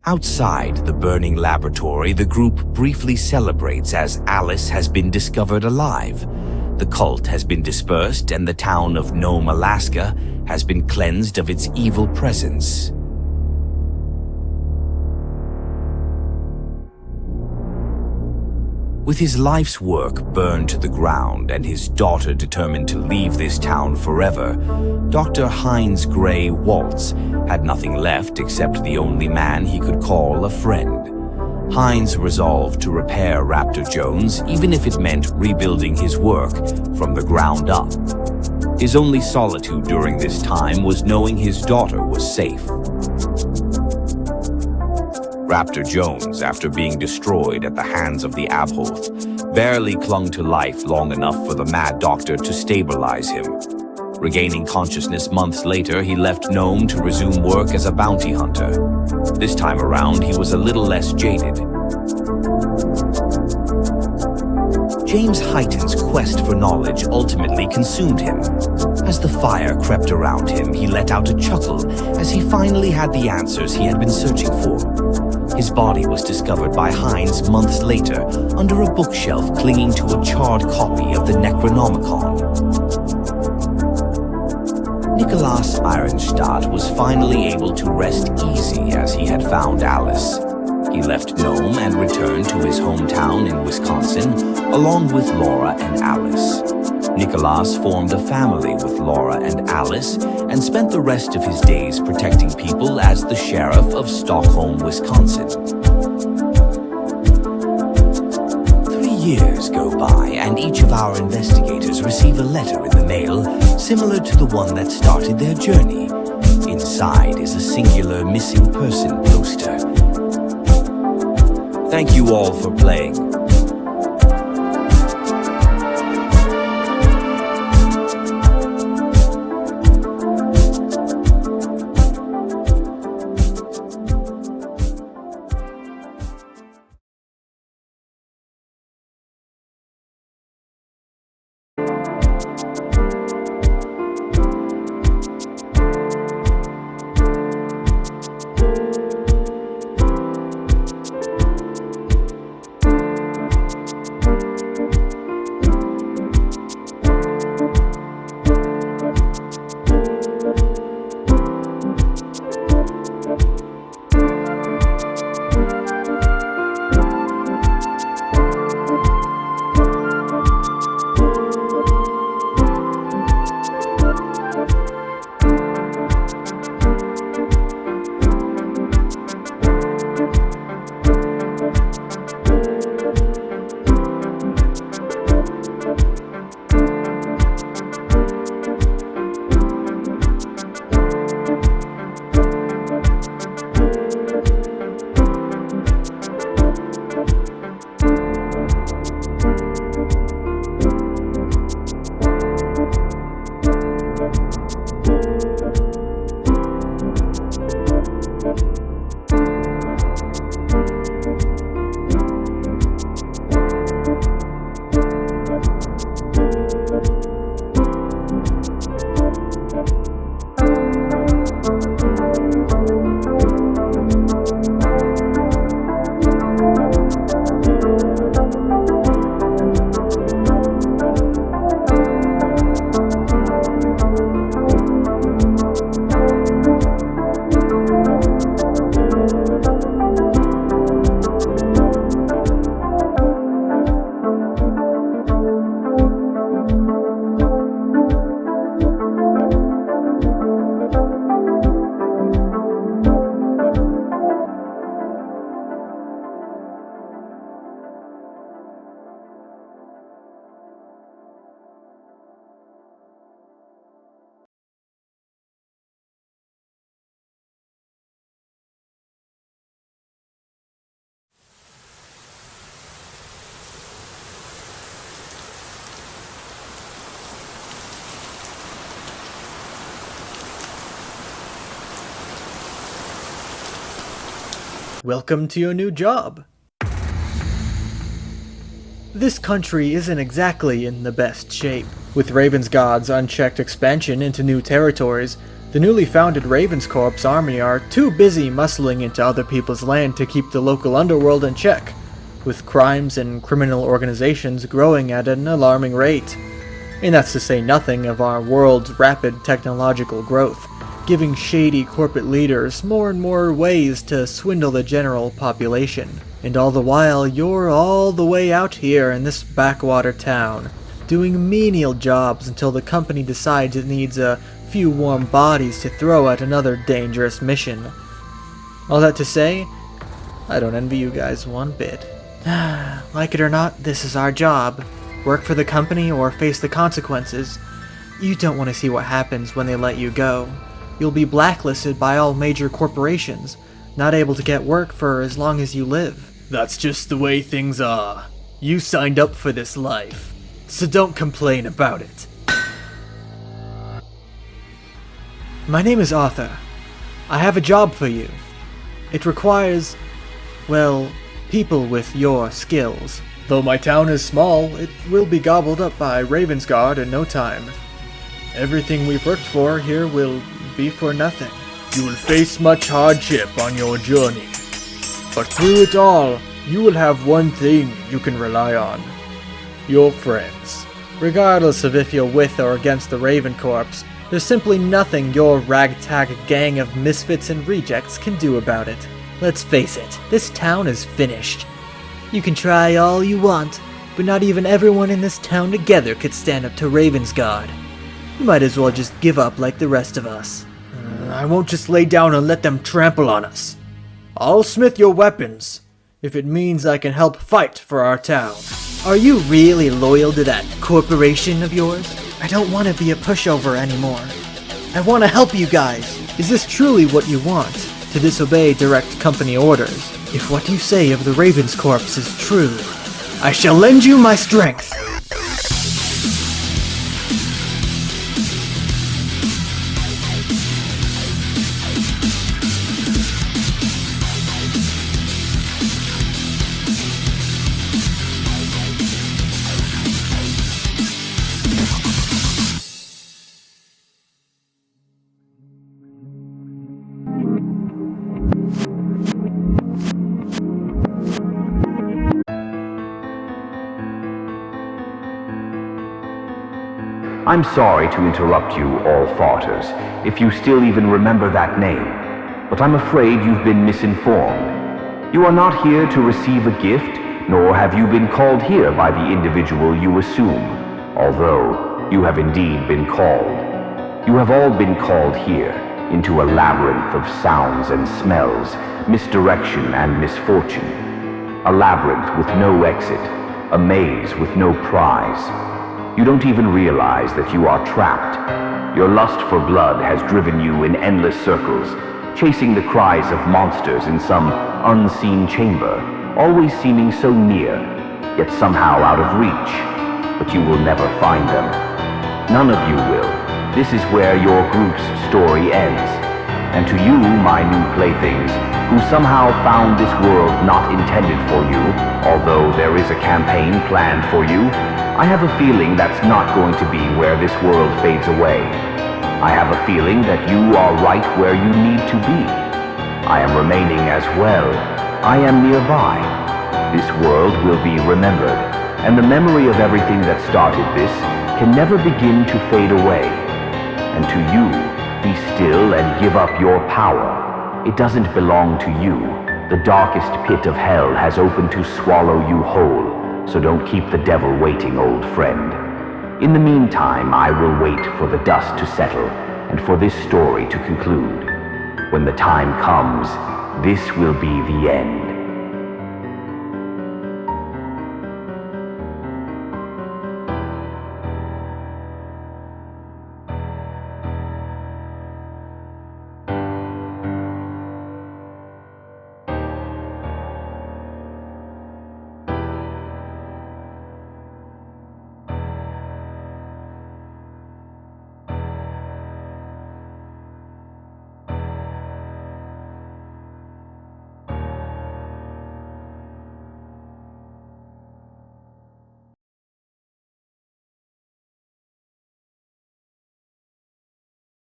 Outside the burning laboratory, the group briefly celebrates as Alice has been discovered alive. The cult has been dispersed and the town of Nome, Alaska has been cleansed of its evil presence. With his life's work burned to the ground and his daughter determined to leave this town forever, Dr. Heinz Gray Waltz had nothing left except the only man he could call a friend. Heinz resolved to repair Raptor Jones, even if it meant rebuilding his work from the ground up. His only solitude during this time was knowing his daughter was safe. Raptor Jones, after being destroyed at the hands of the Abhoth, barely clung to life long enough for the Mad Doctor to stabilize him. Regaining consciousness months later, he left Nome to resume work as a bounty hunter. This time around, he was a little less jaded. James Hyten's quest for knowledge ultimately consumed him. As the fire crept around him, he let out a chuckle as he finally had the answers he had been searching for. His body was discovered by Heinz months later under a bookshelf clinging to a charred copy of the Necronomicon. Nicholas Ironstadt was finally able to rest easy as he had found Alice. He left Nome and returned to his hometown in Wisconsin, along with Laura and Alice. Nicholas formed a family with Laura and Alice and spent the rest of his days protecting people as the sheriff of Stockholm, Wisconsin. 3 years go by and each of our investigators receive a letter in the mail similar to the one that started their journey. Inside is a singular missing person poster. Thank you all for playing. Welcome to your new job. This country isn't exactly in the best shape. With Ravensgod's unchecked expansion into new territories, The newly founded Ravenscorp's army are too busy muscling into other people's land to keep the local underworld in check, with crimes and criminal organizations growing at an alarming rate. And that's to say nothing of our world's rapid technological growth, giving shady corporate leaders more and more ways to swindle the general population. And all the while, you're all the way out here in this backwater town, doing menial jobs until the company decides it needs a few warm bodies to throw at another dangerous mission. All that to say, I don't envy you guys one bit. Like it or not, this is our job. Work for the company or face the consequences. You don't want to see what happens when they let you go. You'll be blacklisted by all major corporations, not able to get work for as long as you live. That's just the way things are. You signed up for this life, so don't complain about it. My name is Arthur. I have a job for you. It requires, well, people with your skills. Though my town is small, it will be gobbled up by Ravensguard in no time. Everything we've worked for here will be for nothing. You will face much hardship on your journey, but through it all, you will have one thing you can rely on. Your friends. Regardless of if you're with or against the Ravencorps, there's simply nothing your ragtag gang of misfits and rejects can do about it. Let's face it, this town is finished. You can try all you want, but not even everyone in this town together could stand up to Ravensguard. You might as well just give up like the rest of us. I won't just lay down and let them trample on us. I'll smith your weapons, if it means I can help fight for our town. Are you really loyal to that corporation of yours? I don't want to be a pushover anymore. I want to help you guys. Is this truly what you want? To disobey direct company orders? If what you say of the Ravenscorps is true, I shall lend you my strength. I'm sorry to interrupt you, all farters, if you still even remember that name, but I'm afraid you've been misinformed. You are not here to receive a gift, nor have you been called here by the individual you assume, although you have indeed been called. You have all been called here, into a labyrinth of sounds and smells, misdirection and misfortune. A labyrinth with no exit, a maze with no prize. You don't even realize that you are trapped. Your lust for blood has driven you in endless circles, chasing the cries of monsters in some unseen chamber, always seeming so near, yet somehow out of reach. But you will never find them. None of you will. This is where your group's story ends. And to you, my new playthings, who somehow found this world not intended for you, although there is a campaign planned for you, I have a feeling that's not going to be where this world fades away. I have a feeling that you are right where you need to be. I am remaining as well. I am nearby. This world will be remembered, and the memory of everything that started this can never begin to fade away. And to you, be still and give up your power. It doesn't belong to you. The darkest pit of hell has opened to swallow you whole. So don't keep the devil waiting, old friend. In the meantime, I will wait for the dust to settle and for this story to conclude. When the time comes, this will be the end.